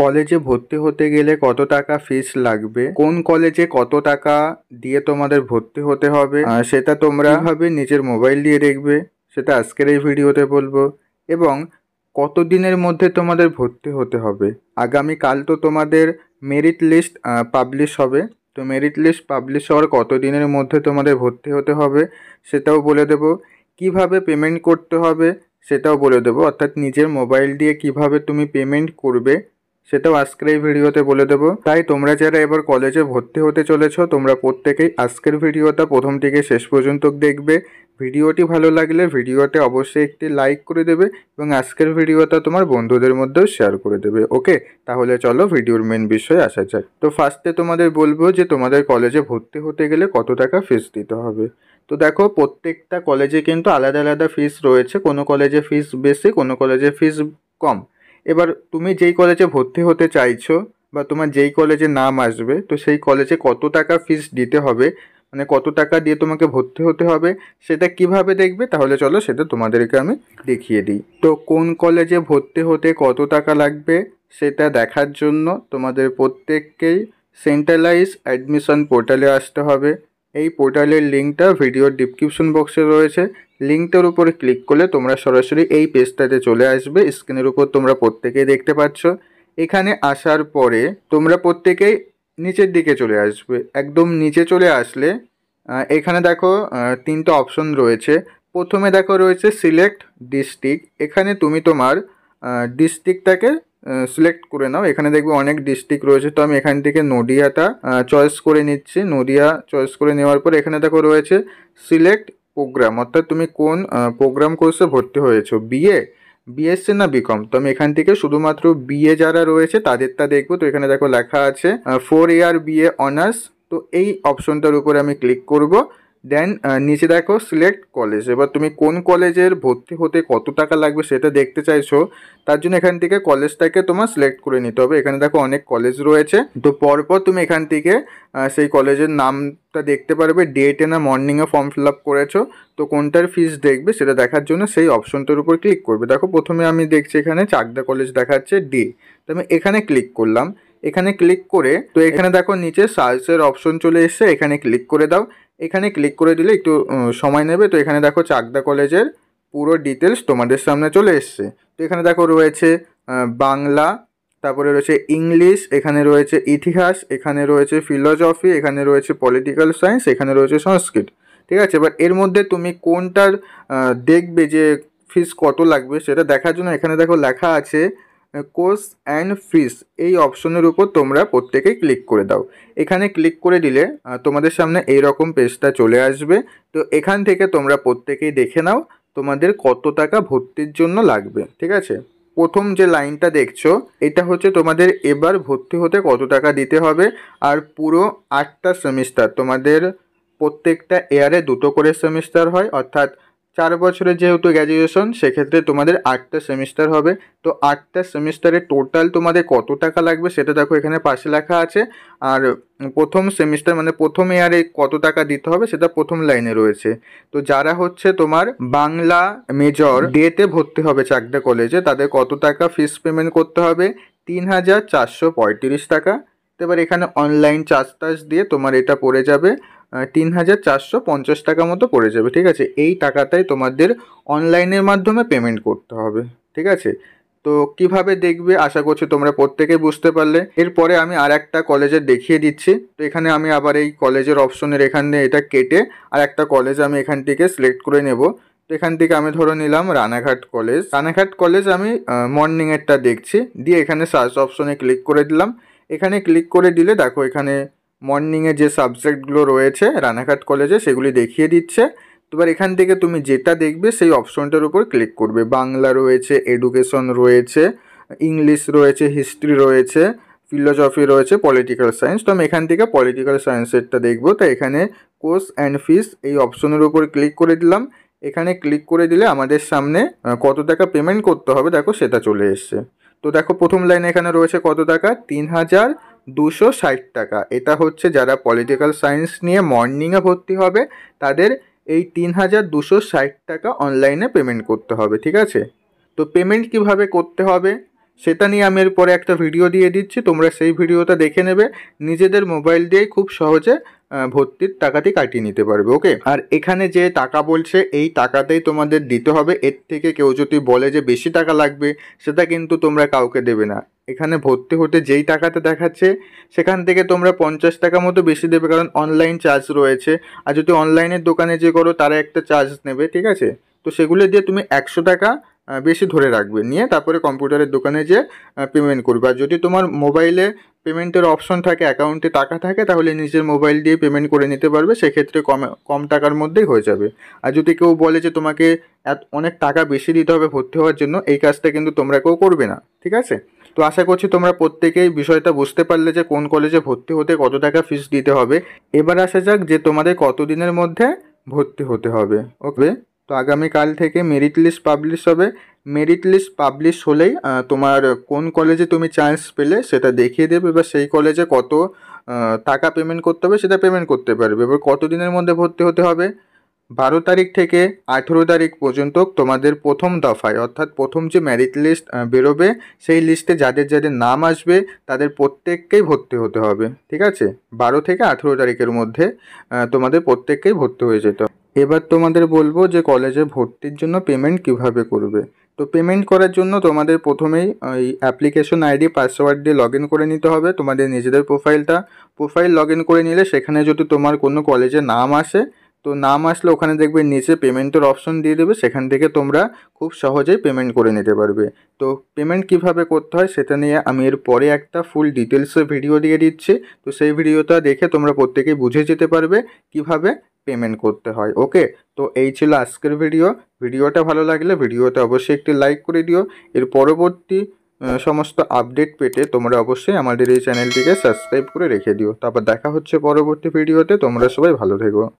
কলেজে ভর্তি হতে গেলে কত টাকা ফিস লাগবে, কোন কলেজে কত টাকা দিয়ে তোমাদের ভর্তি হতে হবে, সেটা তোমরা কিভাবে নিজের মোবাইল দিয়ে দেখবে সেটা আজকের এই ভিডিওতে বলবো। এবং কত দিনের মধ্যে তোমাদের ভর্তি হতে হবে। আগামীকাল তো তোমাদের মেরিট লিস্ট পাবলিশ হবে, তো মেরিট লিস্ট পাবলিশ হওয়ার কত দিনের মধ্যে তোমাদের ভর্তি হতে হবে সেটাও বলে দেবো। কিভাবে পেমেন্ট করতে হবে সেটাও বলে দেবো, অর্থাৎ নিজের মোবাইল দিয়ে কিভাবে তুমি পেমেন্ট করবে সেটাও আজকের এই ভিডিওতে বলে দেবো। তাই তোমরা যারা এবার কলেজে ভর্তি হতে চলেছো তোমরা প্রত্যেকেই আজকের ভিডিওটা প্রথম থেকে শেষ পর্যন্ত দেখবে। ভিডিওটি ভালো লাগলে ভিডিওতে অবশ্যই একটি লাইক করে দেবে এবং আজকের ভিডিওটা তোমার বন্ধুদের মধ্যেও শেয়ার করে দেবে। ওকে, তাহলে চলো ভিডিওর মেন বিষয়ে আসা যাক। তো ফার্স্টে তোমাদের বলবো যে তোমাদের কলেজে ভর্তি হতে গেলে কত টাকা ফিস দিতে হবে। তো দেখো, প্রত্যেকটা কলেজে কিন্তু আলাদা আলাদা ফিস রয়েছে, কোনো কলেজে ফিস বেশি, কোনো কলেজে ফিস কম। এবার তুমি যেই কলেজে ভর্তি হতে চাইছো বা তোমার যেই কলেজে নাম আসবে, তো সেই কলেজে কত টাকা ফিস দিতে হবে, মানে কত টাকা দিয়ে তোমাকে ভর্তি হতে হবে সেটা কিভাবে দেখবে, তাহলে চলো সেটা তোমাদেরকে আমি দেখিয়ে দিই। তো কোন কলেজে ভর্তি হতে কত টাকা লাগবে সেটা দেখার জন্য তোমাদের প্রত্যেককেই সেন্ট্রালাইজ অ্যাডমিশন পোর্টালে আসতে হবে। এই পোর্টালের লিঙ্কটা ভিডিওর ডিসক্রিপশন বক্সে রয়েছে, লিঙ্কটার উপরে ক্লিক করলে তোমরা সরাসরি এই পেজটাতে চলে আসবে। স্ক্রিনের উপর তোমরা প্রত্যেকেই দেখতে পাচ্ছ। এখানে আসার পরে তোমরা প্রত্যেকেই নিচের দিকে চলে আসবে। একদম নিচে চলে আসলে এখানে দেখো তিনটা অপশন রয়েছে। প্রথমে দেখো রয়েছে সিলেক্ট ডিস্ট্রিক্ট, এখানে তুমি তোমার ডিস্ট্রিক্টটাকে সিলেক্ট করে নাও। এখানে দেখবে অনেক ডিস্ট্রিক্ট রয়েছে, তো আমি এখান থেকে নদিয়াটা চয়েস করে নিচ্ছি। নদিয়া চয়েস করে নেওয়ার পর এখানে দেখো রয়েছে সিলেক্ট প্রোগ্রাম, অর্থাৎ তুমি কোন প্রোগ্রাম কোর্সে ভর্তি হয়েছো, বিএ, বিএসসি না বিকম। তো আমি এখান থেকে শুধুমাত্র বিএ যারা রয়েছে তাদেরটা দেখবো। তো এখানে দেখো লেখা আছে 4 ইয়ার বিএ অনার্স, তো এই অপশনটার উপরে আমি ক্লিক করব। দেন নিচে দেখো সিলেক্ট কলেজ। এবার তুমি কোন কলেজের ভর্তি হতে কত টাকা লাগবে সেটা দেখতে চাইছো, তার জন্য এখান থেকে কলেজটাকে তোমার সিলেক্ট করে নিতে হবে। এখানে দেখো অনেক কলেজ রয়েছে, তো পরপর তুমি এখান থেকে সেই কলেজের নামটা দেখতে পারবে, ডেটে না মর্নিংয়ে ফর্ম ফিল আপ করেছো, তো কোনটার ফিস দেখবে সেটা দেখার জন্য সেই অপশনটার উপর ক্লিক করবে। দেখো প্রথমে আমি দেখছি এখানে চাকদা কলেজ দেখাচ্ছে ডি, তো আমি এখানে ক্লিক করলাম। এখানে ক্লিক করে তো এখানে দেখো নিচে সার্চের অপশন চলে এসছে, এখানে ক্লিক করে দাও। এখানে ক্লিক করে দিলে একটু সময় নেবে। তো এখানে দেখো চাকদা কলেজের পুরো ডিটেলস তোমাদের সামনে চলে এসছে। তো এখানে দেখো রয়েছে বাংলা, তারপরে রয়েছে ইংলিশ, এখানে রয়েছে ইতিহাস, এখানে রয়েছে ফিলোসফি, এখানে রয়েছে পলিটিক্যাল সায়েন্স, এখানে রয়েছে সংস্কৃত। ঠিক আছে, এবার এর মধ্যে তুমি কোনটার দেখবে যে ফিস কত লাগবে সেটা দেখার জন্য এখানে দেখো লেখা আছে কোর্স অ্যান্ড ফিস, এই অপশনের উপর তোমরা প্রত্যেকেই ক্লিক করে দাও। এখানে ক্লিক করে দিলে তোমাদের সামনে এইরকম পেজটা চলে আসবে। তো এখান থেকে তোমরা প্রত্যেকেই দেখে নাও তোমাদের কত টাকা ভর্তির জন্য লাগবে। ঠিক আছে, প্রথম যে লাইনটা দেখছো এটা হচ্ছে তোমাদের এবার ভর্তি হতে কত টাকা দিতে হবে। আর পুরো 8টা সেমিস্টার, তোমাদের প্রত্যেকটা ইয়ারে 2টো করে সেমিস্টার হয়, অর্থাৎ 4 বছরের যেহেতু গ্র্যাজুয়েশন সেক্ষেত্রে তোমাদের 8টা সেমিস্টার হবে। তো 8টা সেমিস্টারে টোটাল তোমাদের কত টাকা লাগবে সেটা দেখো এখানে পাশে লেখা আছে। আর প্রথম সেমিস্টার মানে প্রথম ইয়ারে কত টাকা দিতে হবে সেটা প্রথম লাইনে রয়েছে। তো যারা হচ্ছে তোমার বাংলা মেজর ডেতে ভর্তি হবে চাকদা কলেজে, তাদের কত টাকা ফিস পেমেন্ট করতে হবে, 3,435 টাকা। তো এবার এখানে অনলাইন চার্জ দিয়ে তোমার এটা পড়ে যাবে 3,450 টাকা মতো পড়ে যাবে। ঠিক আছে, এই টাকাটাই তোমাদের অনলাইনের মাধ্যমে পেমেন্ট করতে হবে। ঠিক আছে, তো কিভাবে দেখবে আশা করছি তোমরা প্রত্যেকে বুঝতে পারলে। এরপরে আমি আর একটা কলেজের দেখিয়ে দিচ্ছি। তো এখানে আমি আবার এই কলেজের অপশনের এখানে এটা কেটে আর একটা কলেজ আমি এখান থেকে সিলেক্ট করে নেব। তো এখান থেকে আমি ধরে নিলাম রানাঘাট কলেজ। রানাঘাট কলেজ আমি মর্নিংয়েরটা দেখছি, দিয়ে এখানে সার্চ অপশনে ক্লিক করে দিলাম। এখানে ক্লিক করে দিলে দেখো এখানে মর্নিংয়ে যে সাবজেক্টগুলো রয়েছে রানাঘাট কলেজে সেগুলি দেখিয়ে দিচ্ছে। তো এবার এখান থেকে তুমি যেটা দেখবে সেই অপশনটার উপর ক্লিক করবে। বাংলা রয়েছে, এডুকেশন রয়েছে, ইংলিশ রয়েছে, হিস্ট্রি রয়েছে, ফিলোসফি রয়েছে, পলিটিক্যাল সায়েন্স। তো আমি এখান থেকে পলিটিক্যাল সায়েন্সেরটা দেখবো। তো এখানে কোর্স অ্যান্ড ফিস এই অপশনের উপর ক্লিক করে দিলাম। এখানে ক্লিক করে দিলে আমাদের সামনে কত টাকা পেমেন্ট করতে হবে দেখো সেটা চলে এসছে। তো দেখো প্রথম লাইনে এখানে রয়েছে কত টাকা, 3,260 টাকা। এটা হচ্ছে যারা পলিটিক্যাল সায়েন্স নিয়ে মর্নিংয়ে ভর্তি হবে তাদের এই 3,260 টাকা অনলাইনে পেমেন্ট করতে হবে। ঠিক আছে, তো পেমেন্ট কিভাবে করতে হবে সেটা নিয়ে আমি এরপরে একটা ভিডিও দিয়ে দিচ্ছি, তোমরা সেই ভিডিওটা দেখে নেবে, নিজেদের মোবাইল দিয়েই খুব সহজে ভর্তির টাকাটি কাটিয়ে নিতে পারবে। ওকে, আর এখানে যে টাকা বলছে এই টাকাতেই তোমাদের দিতে হবে, এর থেকে কেউ যদি বলে যে বেশি টাকা লাগবে সেটা কিন্তু তোমরা কাউকে দেবে না। এখানে ভর্তি হতে যেই টাকাটা দেখাচ্ছে সেখান থেকে তোমরা 50 টাকা মতো বেশি দেবে, কারণ অনলাইন চার্জ রয়েছে। আর যদি অনলাইনের দোকানে যে করো তারা একটা চার্জ নেবে, ঠিক আছে। তো সেগুলো দিয়ে তুমি 100 টাকা বেশি ধরে রাখবে, নিয়ে তারপরে কম্পিউটারের দোকানে যে পেমেন্ট করবে। আর যদি তোমার মোবাইলে পেমেন্টের অপশন থাকে, অ্যাকাউন্টে টাকা থাকে, তাহলে নিজের মোবাইল দিয়ে পেমেন্ট করে নিতে পারবে, সেক্ষেত্রে কম টাকার মধ্যেই হয়ে যাবে। আর যদি কেউ বলে যে তোমাকে অনেক টাকা বেশি দিতে হবে ভর্তি হওয়ার জন্য, এই কাজটা কিন্তু তোমরা কেউ করবে না, ঠিক আছে। তো আশা করছি তোমরা প্রত্যেকেই বিষয়টা বুঝতে পারলে যে কোন কলেজে ভর্তি হতে কত টাকা ফিস দিতে হবে। এবার আসা যাক যে তোমাদের কত দিনের মধ্যে ভর্তি হতে হবে। ওকে, তো আগামীকাল থেকে মেরিট লিস্ট পাবলিশ হবে। মেরিট লিস্ট পাবলিশ হলেই তোমার কোন কলেজে তুমি চান্স পেলে সেটা দেখিয়ে দেবে, এবার সেই কলেজে কত টাকা পেমেন্ট করতে হবে সেটা পেমেন্ট করতে পারবে। এবার কত দিনের মধ্যে ভর্তি হতে হবে, 12 তারিখ থেকে 18 তারিখ পর্যন্ত তোমাদের প্রথম দফায়, অর্থাৎ প্রথম যে মেরিট লিস্ট বেরোবে সেই লিস্টে যাদের যাদের নাম আসবে তাদের প্রত্যেককেই ভর্তি হতে হবে, ঠিক আছে। 12 থেকে 18 তারিখের মধ্যে তোমাদের প্রত্যেককেই ভর্তি হয়ে যেতে হবে। এবার তোমাদের বলবো যে কলেজে ভর্তির জন্য পেমেন্ট কিভাবে করবে। তো পেমেন্ট করার জন্য তোমাদের প্রথমেই এই অ্যাপ্লিকেশন আইডি পাসওয়ার্ড দিয়ে লগ ইন করে নিতে হবে তোমাদের নিজেদের প্রোফাইল লগ ইন করে নিলে সেখানে যদি তোমার কোনো কলেজে নাম আসে, তো নাম আসলে ওখানে দেখবে নিচে পেমেন্টের অপশন দিয়ে দেবে, সেখান থেকে তোমরা খুব সহজেই পেমেন্ট করে নিতে পারবে। তো পেমেন্ট কিভাবে করতে হয় সেটা নিয়ে আমি এর পরে একটা ফুল ডিটেলসে ভিডিও দিয়ে দিচ্ছি, তো সেই ভিডিওটা দেখে তোমরা প্রত্যেকেই বুঝে যেতে পারবে কিভাবে পেমেন্ট করতে হয়। ওকে, তো এই ছিল আজকের ভিডিওটা ভালো লাগলে ভিডিওতে অবশ্যই একটি লাইক করে দিও। এর পরবর্তী সমস্ত আপডেট পেতে তোমরা অবশ্যই আমাদের এই চ্যানেলটিকে সাবস্ক্রাইব করে রেখে দিও। তারপর দেখা হচ্ছে পরবর্তী ভিডিওতে, তোমরা সবাই ভালো থেকো।